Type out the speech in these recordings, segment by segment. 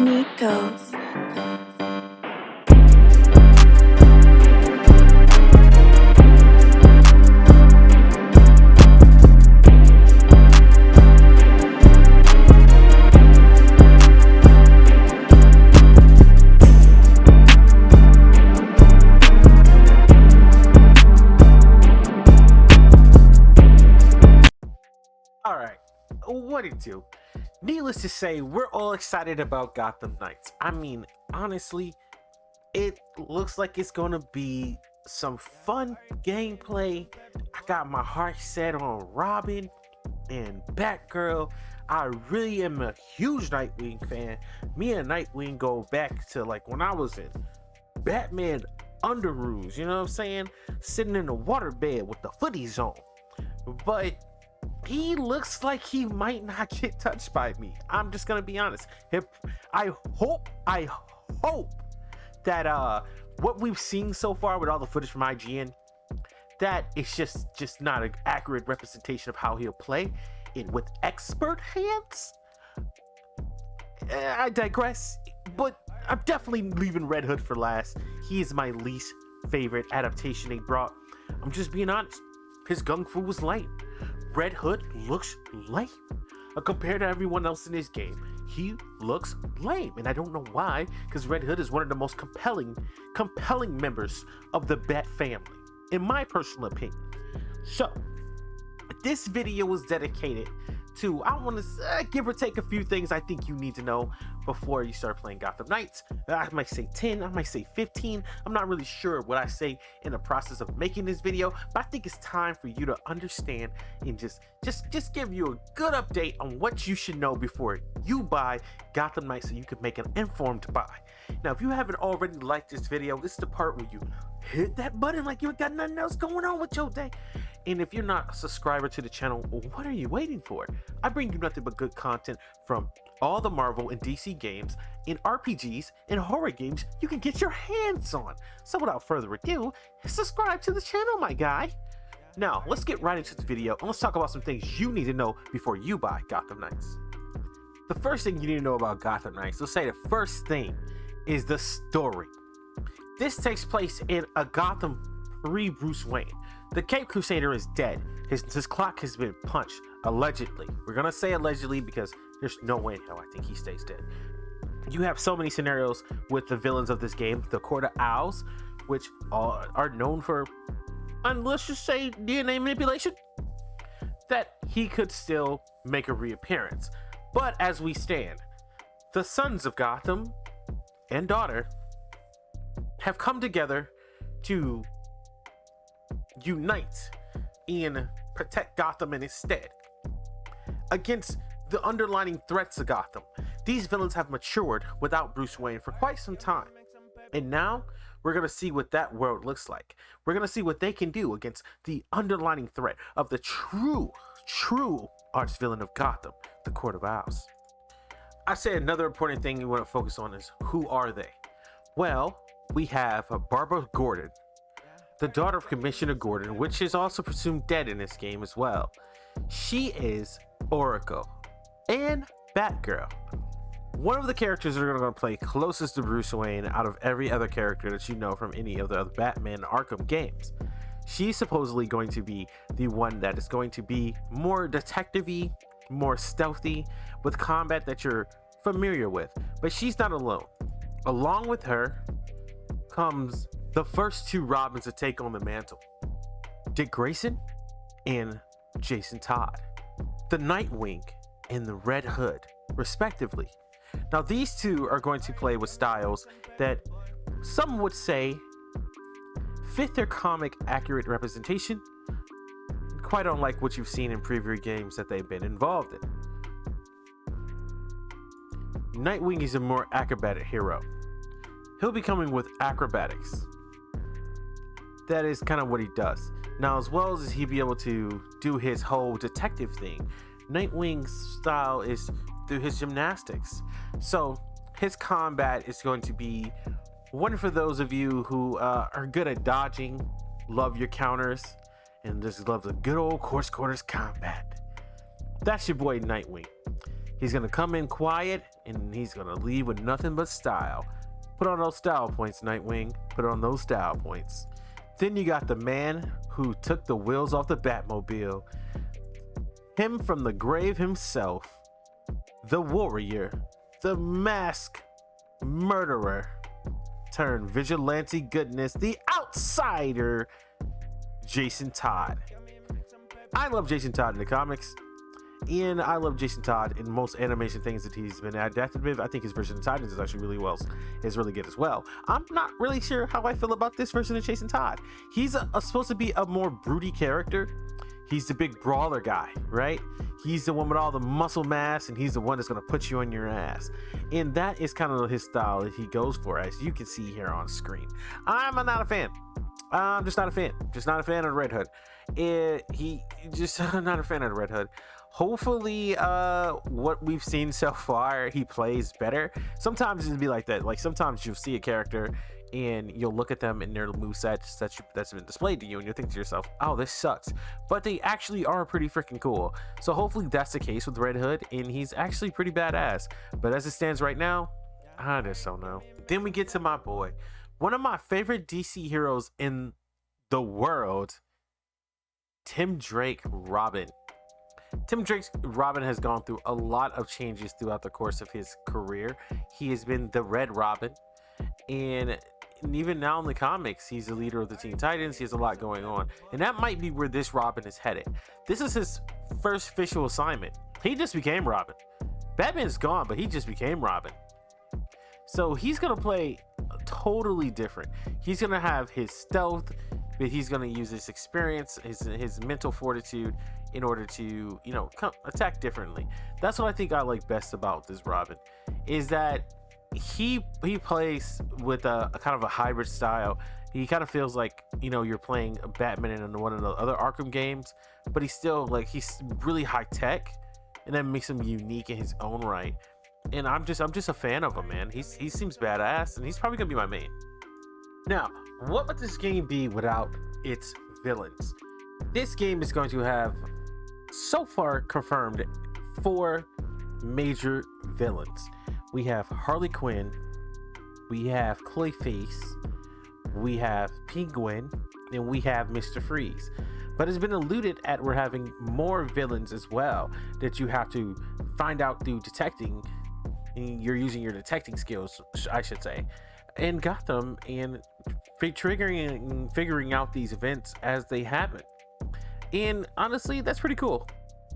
Nico's. Alright, what it do? Needless to say, we're all excited about Gotham Knights. I mean, honestly, it looks like it's gonna be some fun gameplay. I got my heart set on Robin and Batgirl. I really am a huge Nightwing fan. Me and Nightwing go back to like when I was in Batman Underoos, you know what I'm saying? Sitting in the waterbed with the footies on. But he looks like he might not get touched by me. I'm just gonna be honest. I hope that what we've seen so far with all the footage from IGN, that it's just not an accurate representation of how he'll play. And with expert hands, I digress. But I'm definitely leaving Red Hood for last. He is my least favorite adaptation they brought. I'm just being honest. His gung fu was lame. Red Hood looks lame. Compared to everyone else in this game, he looks lame. And I don't know why, because Red Hood is one of the most compelling members of the Bat family, in my personal opinion. So, this video was dedicated to, I want to give or take a few things I think you need to know before you start playing Gotham Knights. I might say 10, I might say 15. I'm not really sure what I say in the process of making this video, but I think it's time for you to understand and just give you a good update on what you should know before you buy Gotham Knights so you can make an informed buy. Now, if you haven't already liked this video, this is the part where you hit that button like you got nothing else going on with your day. And if you're not a subscriber to the channel, what are you waiting for? I bring you nothing but good content from all the Marvel and DC games, in RPGs, and horror games you can get your hands on. So without further ado, subscribe to the channel, my guy. Now, let's get right into the video and let's talk about some things you need to know before you buy Gotham Knights. The first thing you need to know about Gotham Knights, let's say the first thing, is the story. This takes place in a Gotham pre-Bruce Wayne. The Cape Crusader is dead. His clock has been punched, allegedly. We're gonna say allegedly because there's no way in hell I think he stays dead. You have so many scenarios with the villains of this game, the Court of Owls, which are known for, and let's just say DNA manipulation, that he could still make a reappearance. But as we stand, the sons of Gotham and daughter have come together to unite and protect Gotham in its stead against the underlying threats of Gotham. These villains have matured without Bruce Wayne for quite some time, and now we're going to see what that world looks like. We're going to see what they can do against the underlying threat of the true arch villain of Gotham, the Court of Owls. I say another important thing you want to focus on is, who are they? Well, we have Barbara Gordon, the daughter of Commissioner Gordon, which is also presumed dead in this game as well. She is Oracle and Batgirl, one of the characters that are going to play closest to Bruce Wayne out of every other character that you know from any of the other Batman Arkham games. She's supposedly going to be the one that is going to be more detective-y, more stealthy, with combat that you're familiar with. But she's not alone. Along with her comes the first two Robins to take on the mantle, Dick Grayson and Jason Todd, the Nightwing and the Red Hood, respectively. Now, these two are going to play with styles that some would say fit their comic accurate representation, quite unlike what you've seen in previous games that they've been involved in. Nightwing is a more acrobatic hero. He'll be coming with acrobatics. That is kind of what he does. Now, as well as he be able to do his whole detective thing, Nightwing's style is through his gymnastics. So his combat is going to be one for those of you who are good at dodging, love your counters, and just love the good old close quarters combat. That's your boy Nightwing. He's gonna come in quiet and he's gonna leave with nothing but style. Put on those style points, Nightwing. Put on those style points. Then you got the man who took the wheels off the Batmobile. Him from the grave himself. The warrior. The mask murderer. Turned vigilante goodness. The outsider. Jason Todd. I love Jason Todd in the comics. And I love Jason Todd in most animation things that he's been adapted with. I think his version of Titans is actually is really good as well. I'm not really sure how I feel about this version of Jason Todd. He's supposed to be a more broody character. He's the big brawler guy, right? He's the one with all the muscle mass, and he's the one that's going to put you on your ass. And that is kind of his style that he goes for, as you can see here on screen. I'm not a fan. I'm just not a fan. Just not a fan of Red Hood. Not a fan of the Red Hood. Hopefully, what we've seen so far, he plays better. Sometimes it'll be like that. Like sometimes you'll see a character and you'll look at them and their movesets that's been displayed to you, and you'll think to yourself, "Oh, this sucks." But they actually are pretty freaking cool. So hopefully that's the case with Red Hood, and he's actually pretty badass. But as it stands right now, I just don't know. Then we get to my boy, one of my favorite DC heroes in the world, Tim Drake Robin. Tim Drake's Robin has gone through a lot of changes throughout the course of his career. He has been the Red Robin, and even now in the comics, he's the leader of the Teen Titans. He has a lot going on, and that might be where this Robin is headed. This is his first official assignment. He just became Robin. Batman's gone, but he just became Robin. So he's gonna play totally different. He's gonna have his stealth, but he's gonna use his experience, his mental fortitude, in order to, attack differently. That's what I think I like best about this Robin, is that he plays with a kind of a hybrid style. He kind of feels like, you're playing Batman in one of the other Arkham games, but he's still he's really high tech, and that makes him unique in his own right. And I'm just a fan of him, man. He seems badass, and he's probably gonna be my main. Now, what would this game be without its villains? This game is going to have, so far confirmed, 4 major villains. We have Harley Quinn, we have Clayface, we have Penguin, and we have Mr. Freeze. But it's been alluded at we're having more villains as well that you have to find out through detecting. You're using your detecting skills, I should say, in Gotham, and triggering and figuring out these events as they happen. And honestly, that's pretty cool.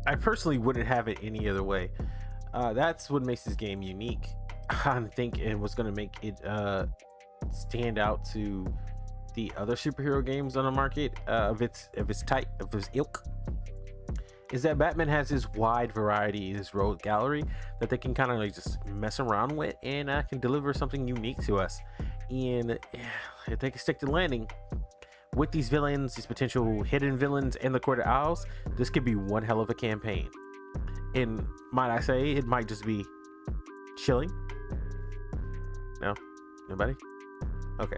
I personally wouldn't have it any other way. That's what makes this game unique, I think, and what's going to make it stand out to the other superhero games on the market of its ilk, is that Batman has this wide variety, this rogue gallery that they can kind of just mess around with, and can deliver something unique to us. And if they can stick to the landing with these villains, these potential hidden villains in the Court of Owls, this could be one hell of a campaign. And might I say, it might just be chilling. No? Nobody? Okay.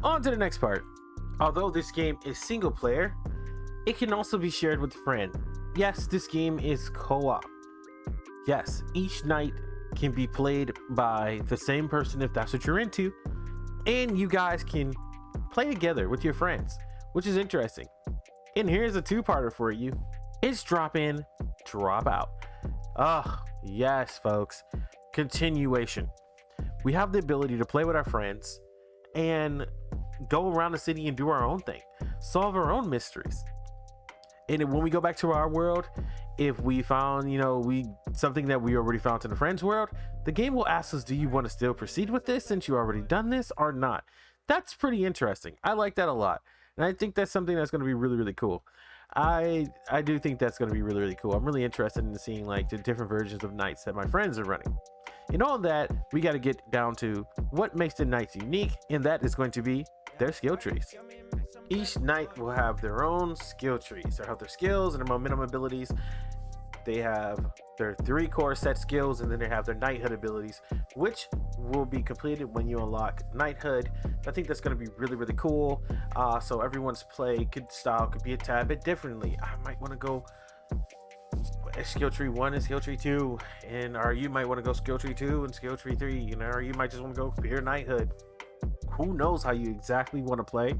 On to the next part. Although this game is single player, it can also be shared with a friend. Yes, this game is co-op. Yes, each night can be played by the same person if that's what you're into, and you guys can play together with your friends, which is interesting. And here's a 2-parter for you. It's drop in, drop out. Yes, folks. Continuation. We have the ability to play with our friends and go around the city and do our own thing, solve our own mysteries. And when we go back to our world, if we found, something that we already found in the friend's world, the game will ask us, do you want to still proceed with this since you already done this or not? That's pretty interesting. I like that a lot. And I think that's something that's going to be really, really cool. I do think that's going to be really, really cool. I'm really interested in seeing the different versions of Knights that my friends are running. In all that, we got to get down to what makes the Knights unique, and that is going to be their skill trees. Each Knight will have their own skill trees. They'll have their skills and their momentum abilities. They have their 3 core set skills, and then they have their knighthood abilities, which will be completed when you unlock knighthood. I think that's going to be really, really cool. So everyone's play style could be a tad bit differently. I might want to go skill tree 1 and skill tree 2, or you might want to go skill tree 2 and skill tree 3, or you might just want to go pure knighthood. Who knows how you exactly want to play?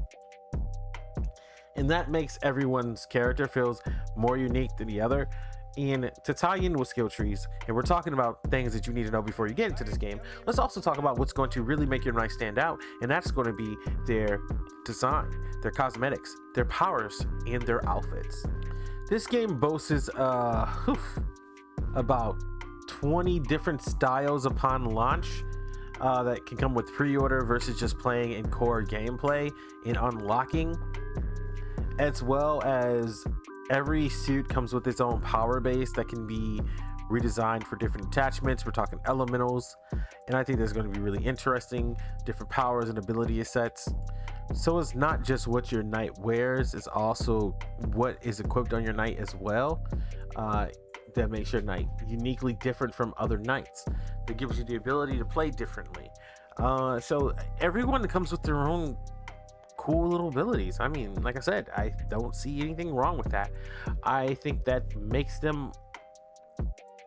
And that makes everyone's character feels more unique than the other. And to tie in with skill trees, and we're talking about things that you need to know before you get into this game, let's also talk about what's going to really make your knight stand out, and that's going to be their design, their cosmetics, their powers, and their outfits. This game boasts about 20 different styles upon launch that can come with pre-order versus just playing in core gameplay and unlocking, as well as every suit comes with its own power base that can be redesigned for different attachments. We're talking elementals, and I think that's going to be really interesting. Different powers and ability sets. So it's not just what your knight wears, it's also what is equipped on your knight as well. That makes your knight uniquely different from other knights. That gives you the ability to play differently. So everyone comes with their own cool little abilities. I mean, like I said, I don't see anything wrong with that. I think that makes them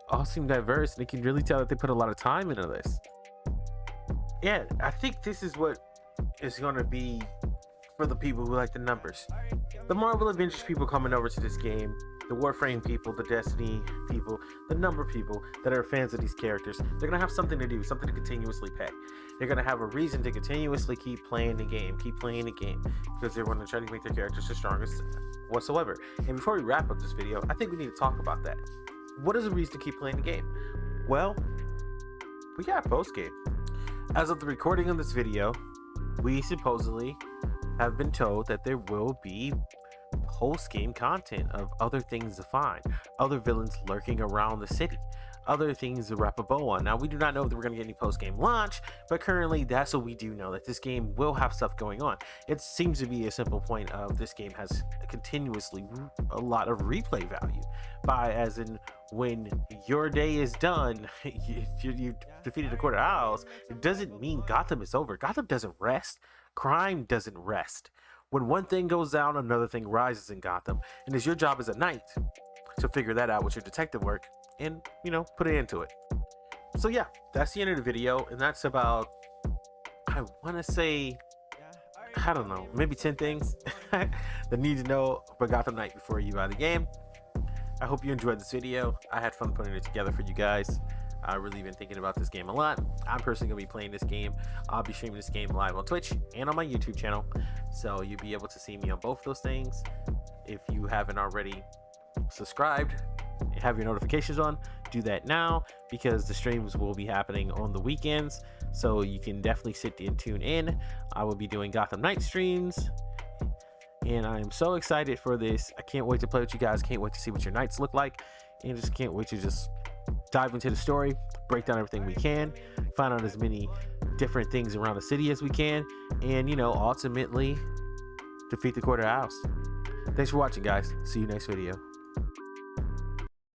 all seem diverse, and you can really tell that they put a lot of time into this. Yeah, I think this is what is going to be for the people who like the numbers. The Marvel Avengers people coming over to this game, the Warframe people, the Destiny people, the number people that are fans of these characters, they're going to have something to do, something to continuously pay. They're going to have a reason to continuously keep playing the game, because they want to try to make their characters the strongest whatsoever. And before we wrap up this video, I think we need to talk about that. What is the reason to keep playing the game? Well, we got post-game. As of the recording of this video, we supposedly have been told that there will be post-game content of other things to find, other villains lurking around the city, other things to wrap a bow on. Now, we do not know that we're going to get any post-game launch, but currently that's what we do know, that this game will have stuff going on. It seems to be a simple point of this game has continuously a lot of replay value, by as in when your day is done, you defeated a quarter owls, it doesn't mean Gotham is over. Gotham doesn't rest. Crime doesn't rest. When one thing goes down, another thing rises in Gotham, and it's your job as a knight to figure that out with your detective work and, put it into it. So yeah, that's the end of the video, and that's about, I want to say, I don't know, maybe 10 things that need to know about Gotham Knight before you buy the game. I hope you enjoyed this video. I had fun putting it together for you guys. I've really been thinking about this game a lot. I'm personally going to be playing this game. I'll be streaming this game live on Twitch and on my YouTube channel, so you'll be able to see me on both those things. If you haven't already subscribed and have your notifications on, do that now, because the streams will be happening on the weekends, so you can definitely sit and tune in. I will be doing Gotham Knight streams, and I am so excited for this. I can't wait to play with you guys. Can't wait to see what your knights look like, and just can't wait to just dive into the story, break down everything we can, find out as many different things around the city as we can, and ultimately defeat the quarter owls. Thanks for watching, guys. See you next video.